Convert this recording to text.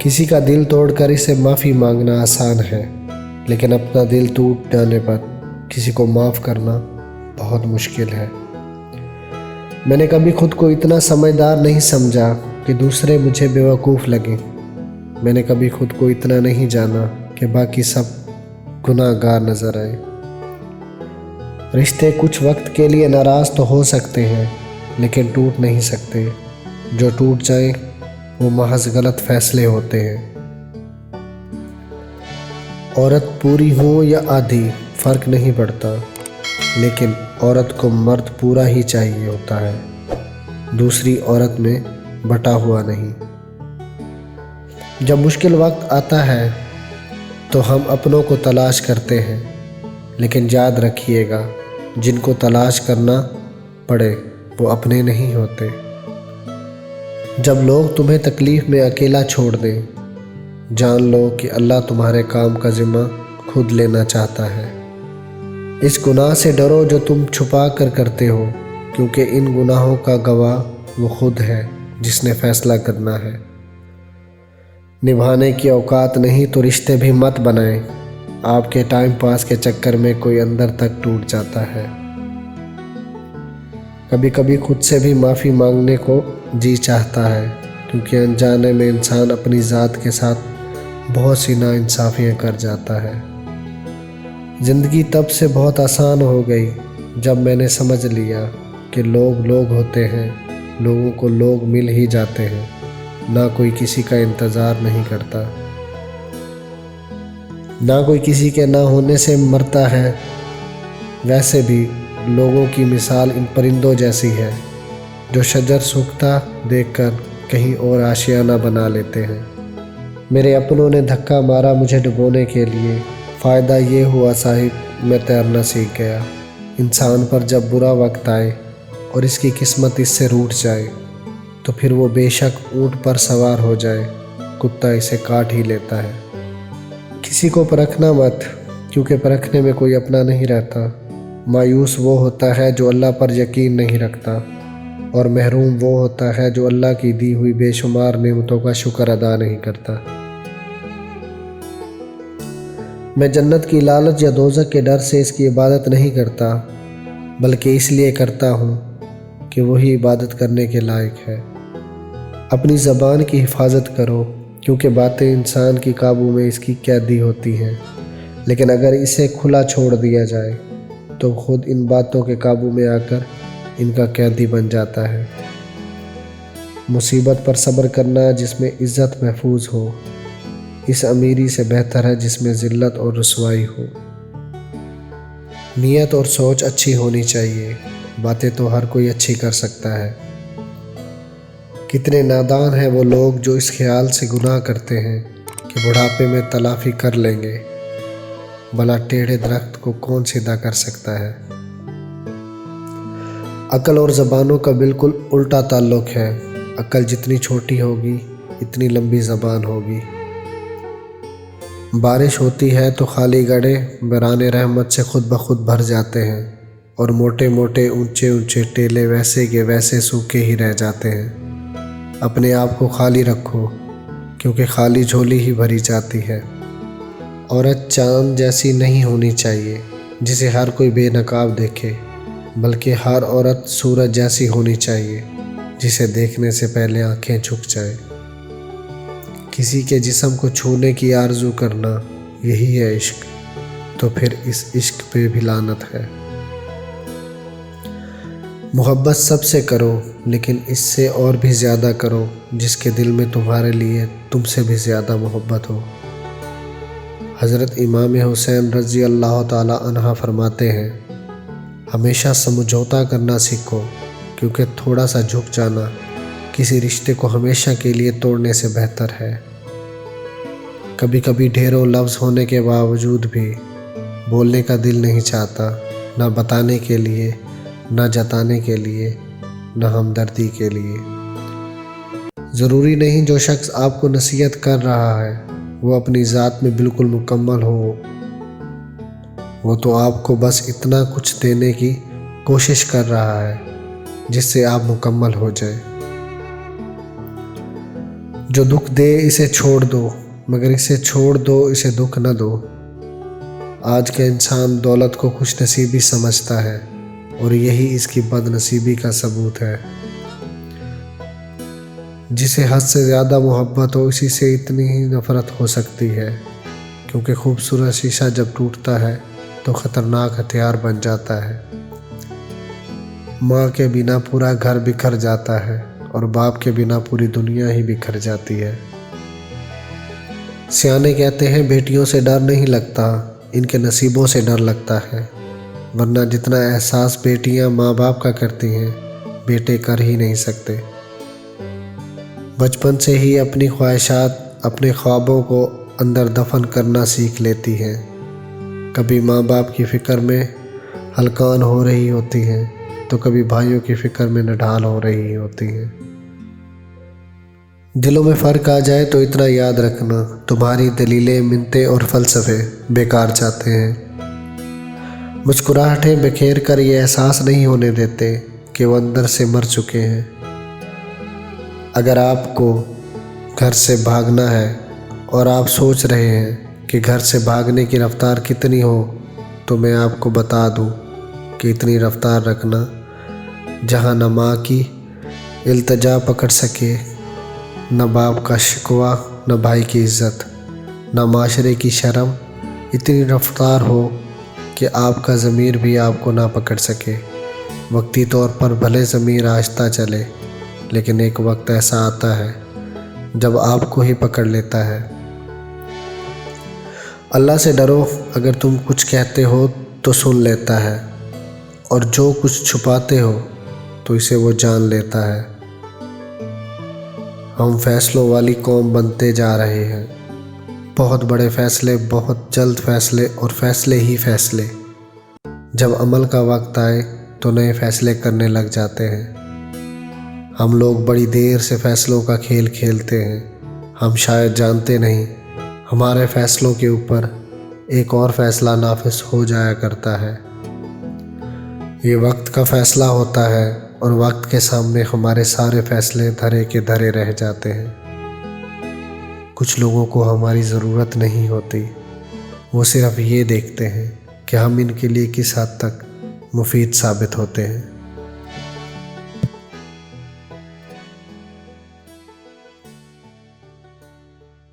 किसी का दिल तोड़कर इसे माफ़ी मांगना आसान है, लेकिन अपना दिल टूट जाने पर किसी को माफ़ करना बहुत मुश्किल है। मैंने कभी खुद को इतना समझदार नहीं समझा कि दूसरे मुझे बेवकूफ़ लगें। मैंने कभी खुद को इतना नहीं जाना कि बाकी सब गुनाहगार नज़र आए। रिश्ते कुछ वक्त के लिए नाराज़ तो हो सकते हैं, लेकिन टूट नहीं सकते। जो टूट जाए वो महज गलत फैसले होते हैं। औरत पूरी हो या आधी फ़र्क नहीं पड़ता, लेकिन औरत को मर्द पूरा ही चाहिए होता है, दूसरी औरत में बटा हुआ नहीं। जब मुश्किल वक्त आता है तो हम अपनों को तलाश करते हैं, लेकिन याद रखिएगा, जिनको तलाश करना पड़े वो अपने नहीं होते। जब लोग तुम्हें तकलीफ़ में अकेला छोड़ दें, जान लो कि अल्लाह तुम्हारे काम का ज़िम्मा खुद लेना चाहता है। इस गुनाह से डरो जो तुम छुपा कर करते हो, क्योंकि इन गुनाहों का गवाह वो खुद है जिसने फ़ैसला करना है। निभाने की औकात नहीं तो रिश्ते भी मत बनाएं। आपके टाइम पास के चक्कर में कोई अंदर तक टूट जाता है। कभी कभी खुद से भी माफ़ी मांगने को जी चाहता है, क्योंकि अनजाने में इंसान अपनी ज़ात के साथ बहुत सी नाइंसाफ़ियाँ कर जाता है। ज़िंदगी तब से बहुत आसान हो गई जब मैंने समझ लिया कि लोग लोग होते हैं, लोगों को लोग मिल ही जाते हैं, ना कोई किसी का इंतज़ार नहीं करता, ना कोई किसी के ना होने से मरता है। वैसे भी लोगों की मिसाल इन परिंदों जैसी है जो शजर सूखता देखकर कहीं और आशियाना बना लेते हैं। मेरे अपनों ने धक्का मारा मुझे डुबोने के लिए। फ़ायदा ये हुआ साहिब, मैं तैरना सीख गया। इंसान पर जब बुरा वक्त आए और इसकी किस्मत इससे रूठ जाए, तो फिर वो बेशक ऊँट पर सवार हो जाए, कुत्ता इसे काट ही लेता है। किसी को परखना मत, क्योंकि परखने में कोई अपना नहीं रहता। मायूस वो होता है जो अल्लाह पर यकीन नहीं रखता, और महरूम वो होता है जो अल्लाह की दी हुई बेशुमार नेमतों का शुक्र अदा नहीं करता। मैं जन्नत की लालच या दोज़ख के डर से इसकी इबादत नहीं करता, बल्कि इसलिए करता हूँ कि वही इबादत करने के लायक है। अपनी ज़बान की हिफाजत करो, क्योंकि बातें इंसान की काबू में इसकी कैदी होती हैं, लेकिन अगर इसे खुला छोड़ दिया जाए तो खुद इन बातों के काबू में आकर इनका कैदी बन जाता है। मुसीबत पर सब्र करना जिसमें इज़्ज़त महफूज हो, इस अमीरी से बेहतर है जिसमें ज़िल्लत और रुसवाई हो। नीयत और सोच अच्छी होनी चाहिए, बातें तो हर कोई अच्छी कर सकता है। कितने नादान हैं वो लोग जो इस ख्याल से गुनाह करते हैं कि बुढ़ापे में तलाफ़ी कर लेंगे। भला टेढ़े दरख्त को कौन सीधा कर सकता है। अक्ल और ज़बानों का बिल्कुल उल्टा ताल्लुक़ है। अक्ल जितनी छोटी होगी इतनी लंबी ज़बान होगी। बारिश होती है तो खाली गड्ढे बराने रहमत से खुद ब खुद भर जाते हैं, और मोटे मोटे ऊंचे ऊंचे टेले वैसे के वैसे सूखे ही रह जाते हैं। अपने आप को खाली रखो, क्योंकि खाली झोली ही भरी जाती है। औरत चाँद जैसी नहीं होनी चाहिए जिसे हर कोई बेनकाब देखे, बल्कि हर औरत सूरज जैसी होनी चाहिए जिसे देखने से पहले आंखें झुक जाए। किसी के जिस्म को छूने की आरज़ू करना यही है इश्क, तो फिर इस इश्क पे भी लानत है। मोहब्बत सबसे करो, लेकिन इससे और भी ज़्यादा करो जिसके दिल में तुम्हारे लिए तुमसे भी ज़्यादा मोहब्बत हो। हज़रत इमाम हुसैन रज़ी अल्लाह ताला अन्हा फरमाते हैं, हमेशा समझौता करना सीखो, क्योंकि थोड़ा सा झुक जाना किसी रिश्ते को हमेशा के लिए तोड़ने से बेहतर है। कभी कभी ढेरों लफ्ज़ होने के बावजूद भी बोलने का दिल नहीं चाहता, ना बताने के लिए, ना जताने के लिए, ना हमदर्दी के लिए। ज़रूरी नहीं जो शख्स आपको नसीहत कर रहा है वो अपनी ज़ात में बिल्कुल मुकम्मल हो। वो तो आपको बस इतना कुछ देने की कोशिश कर रहा है जिससे आप मुकम्मल हो जाए। जो दुख दे इसे छोड़ दो, मगर इसे छोड़ दो, इसे दुख न दो। आज का इंसान दौलत को खुशनसीबी समझता है और यही इसकी बदनसीबी का सबूत है। जिसे हद से ज़्यादा मोहब्बत हो इसी से इतनी ही नफ़रत हो सकती है, क्योंकि खूबसूरत शीशा जब टूटता है तो ख़तरनाक हथियार बन जाता है। माँ के बिना पूरा घर बिखर जाता है और बाप के बिना पूरी दुनिया ही बिखर जाती है। सियाने कहते हैं बेटियों से डर नहीं लगता, इनके नसीबों से डर लगता है, वरना जितना एहसास बेटियां माँ बाप का करती हैं बेटे कर ही नहीं सकते। बचपन से ही अपनी ख्वाहिशात, अपने ख्वाबों को अंदर दफन करना सीख लेती हैं। कभी माँ बाप की फ़िक्र में हलकान हो रही होती हैं तो कभी भाइयों की फ़िक्र में नढाल हो रही होती हैं। दिलों में फ़र्क आ जाए तो इतना याद रखना, तुम्हारी दलीलें, मिन्नतें और फ़लसफ़े बेकार जाते हैं। मुस्कुराहटें बिखेर कर ये एहसास नहीं होने देते कि वो अंदर से मर चुके हैं। अगर आपको घर से भागना है और आप सोच रहे हैं कि घर से भागने की रफ़्तार कितनी हो, तो मैं आपको बता दूं कि इतनी रफ़्तार रखना जहां न माँ की इल्तिजा पकड़ सके, न बाप का शिकवा, न भाई की इज़्ज़त, न माशरे की शर्म। इतनी रफ़्तार हो कि आपका ज़मीर भी आपको ना पकड़ सके। वक्ती तौर पर भले ज़मीर आहिस्ता चले, लेकिन एक वक्त ऐसा आता है जब आपको ही पकड़ लेता है। अल्लाह से डरो, अगर तुम कुछ कहते हो तो सुन लेता है, और जो कुछ छुपाते हो तो इसे वो जान लेता है। हम फैसलों वाली कौम बनते जा रहे हैं। बहुत बड़े फ़ैसले, बहुत जल्द फ़ैसले और फ़ैसले ही फ़ैसले। जब अमल का वक्त आए तो नए फ़ैसले करने लग जाते हैं। हम लोग बड़ी देर से फ़ैसलों का खेल खेलते हैं। हम शायद जानते नहीं हमारे फ़ैसलों के ऊपर एक और फ़ैसला नाफिज हो जाया करता है। ये वक्त का फ़ैसला होता है और वक्त के सामने हमारे सारे फ़ैसले धरे के धरे रह जाते हैं। कुछ लोगों को हमारी ज़रूरत नहीं होती, वो सिर्फ़ ये देखते हैं कि हम इनके लिए किस हद तक मुफीद साबित होते हैं।